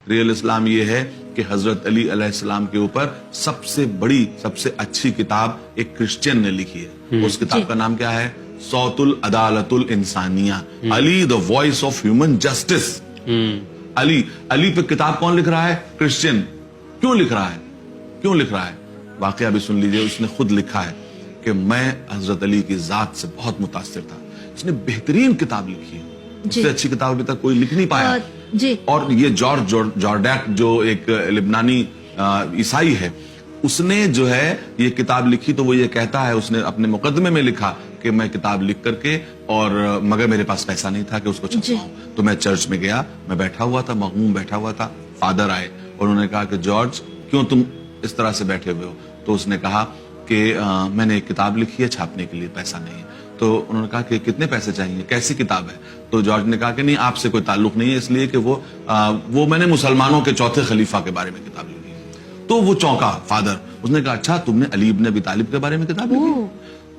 Real اسلام یہ ہے کہ حضرت علی علیہ السلام کے اوپر سب سے بڑی سب سے اچھی کتاب ایک کرسچین نے لکھی ہے. اس کتاب کا نام کیا ہے؟ صوت العدالت الانسانیہ. Ali the voice of human justice. Ali پہ کتاب کون لکھ رہا ہے؟ کرسچین. کیوں لکھ رہا ہے؟ کیوں لکھ رہا ہے؟ واقعہ بھی سن لیجئے. اس نے خود لکھا ہے کہ میں حضرت علی کی ذات سے بہت متاثر تھا. اس نے بہترین کتاب لکھی ہے. اس سے اچھی کتاب ابھی تک کوئی لکھ نہیں پایا. اور یہ جارڈیک جو ایک لبنانی عیسائی ہے, اس نے جو ہے یہ کتاب لکھی تو وہ یہ کہتا ہے, اس نے اپنے مقدمے میں لکھا کہ میں کتاب لکھ کر کے اور مگر میرے پاس پیسہ نہیں تھا کہ اس کو چھپواؤں, تو میں چرچ میں گیا, میں بیٹھا ہوا تھا, مغموم بیٹھا ہوا تھا. فادر آئے اور انہوں نے کہا کہ جارج کیوں تم اس طرح سے بیٹھے ہوئے ہو؟ تو اس نے کہا کہ میں نے ایک کتاب لکھی ہے, چھاپنے کے لیے پیسہ نہیں ہے. تو انہوں نے کہا کہ کتنے پیسے چاہیے, کیسی کتاب ہے؟ تو جارج نے کہا کہ نہیں, آپ سے کوئی تعلق نہیں ہے, اس لیے کہ وہ میں نے مسلمانوں کے چوتھے خلیفہ کے بارے میں کتاب لکھی. تو وہ چونکا فادر. اس نے کہا اچھا تم نے علی ابن ابی طالب کے بارے میں کتاب لکھی؟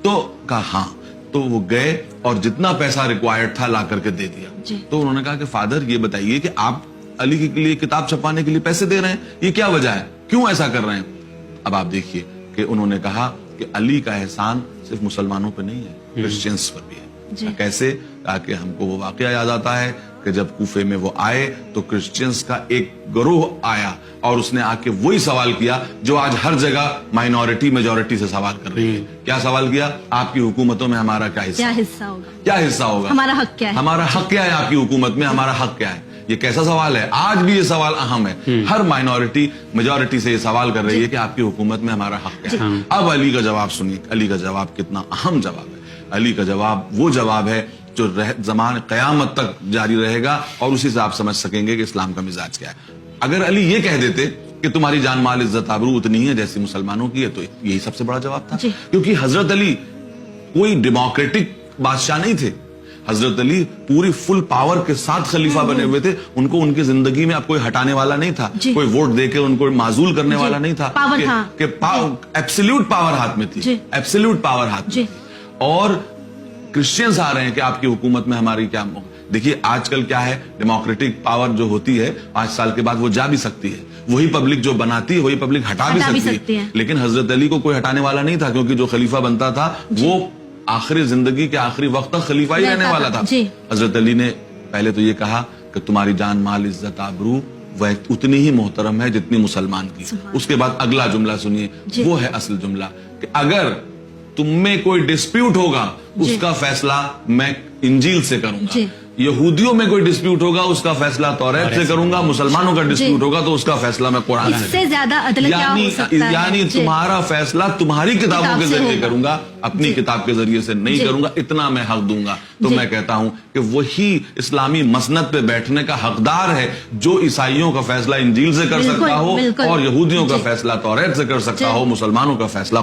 تو کہا ہاں. تو وہ گئے اور جتنا پیسہ ریکوائرڈ تھا لا کر کے دے دیا. تو انہوں نے کہا کہ فادر یہ بتائیے کہ آپ علی کے لیے کتاب چھپانے کے لیے پیسے دے رہے ہیں, یہ کیا وجہ ہے, کیوں ایسا کر رہے ہیں؟ اب آپ دیکھیے کہ انہوں نے کہا کہ علی کا احسان صرف مسلمانوں پہ نہیں ہے, کرسچنز پر بھی ہے. کیسے؟ تاکہ ہم کو وہ واقعہ یاد آتا ہے کہ جب کوفے میں وہ آئے تو کرسچنز کا ایک گروہ آیا اور اس نے آ کے وہی سوال کیا جو آج ہر جگہ مائنورٹی میجورٹی سے سوال کر رہی ہے. کیا سوال کیا؟ آپ کی حکومتوں میں ہمارا کیا حصہ ہوگا؟ کیا حصہ ہوگا؟ ہمارا حق کیا ہے؟ ہمارا حق کیا ہے آپ کی حکومت میں؟ ہمارا حق کیا ہے؟ یہ کیسا سوال ہے؟ آج بھی یہ سوال اہم ہے. ہر مائنورٹی میجورٹی سے یہ سوال کر رہی ہے کہ آپ کی حکومت میں ہمارا حق کیا ہے. اب علی کا جواب سنیے. علی کا جواب کتنا اہم جواب ہے. علی کا جواب وہ جواب ہے جو زمان قیامت تک جاری رہے گا, اور اسی سے آپ سمجھ سکیں گے کہ اسلام کا مزاج کیا ہے. اگر علی یہ کہہ دیتے کہ تمہاری جان مال عزت آبرو اتنی ہے جیسی مسلمانوں کی ہے, تو یہی سب سے بڑا جواب تھا. کیونکہ حضرت علی کوئی ڈیموکریٹک بادشاہ نہیں تھے. حضرت علی پوری فل پاور کے ساتھ خلیفہ بنے ہوئے تھے. ان کو ان کی زندگی میں اب کوئی ہٹانے والا نہیں تھا, کوئی ووٹ دے کے ان کو معزول کرنے والا نہیں تھا. کہ ایبسلیوٹ پاور ہاتھ میں تھی, ایبسلیوٹ پاور ہاتھ میں. اور کرسچنز آ رہے ہیں کہ آپ کی حکومت میں ہماری کیا. دیکھیے آج کل کیا ہے, ڈیموکریٹک پاور جو ہوتی ہے 5 سال کے بعد وہ جا بھی سکتی ہے. وہی پبلک جو بناتی ہے وہی پبلک ہٹا بھی سکتی ہے. لیکن حضرت علی کو کوئی ہٹانے والا نہیں تھا, کیونکہ جو خلیفہ بنتا تھا وہ آخری زندگی کے آخری وقت تک خلیفہ ہی رہنے والا تھا. حضرت علی نے پہلے تو یہ کہا کہ تمہاری جان مال عزت آبرو وہ اتنی ہی محترم ہے جتنی مسلمان کی. اس کے بعد اگلا جملہ سنیے, وہ ہے اصل جملہ, کہ اگر تم میں کوئی ڈسپیوٹ ہوگا اس کا فیصلہ میں انجیل سے کروں گا. یہودیوں میں کوئی ڈسپیوٹ ہوگا اس کا فیصلہ توریت سے کروں گا. مسلمانوں کا ڈسپیوٹ ہوگا تو اس کا فیصلہ میں قرآن سے. اس سے زیادہ عدل کیا ہو سکتا ہے؟ یعنی تمہارا فیصلہ تمہاری کتابوں کے ذریعے کروں گا, اپنی کتاب کے ذریعے سے نہیں کروں گا, اتنا میں حق دوں گا. تو میں کہتا ہوں کہ وہی اسلامی مسند پہ بیٹھنے کا حقدار ہے جو عیسائیوں کا فیصلہ انجیل سے کر سکتا ہو, اور یہودیوں کا فیصلہ توریت سے کر سکتا ہو, مسلمانوں کا فیصلہ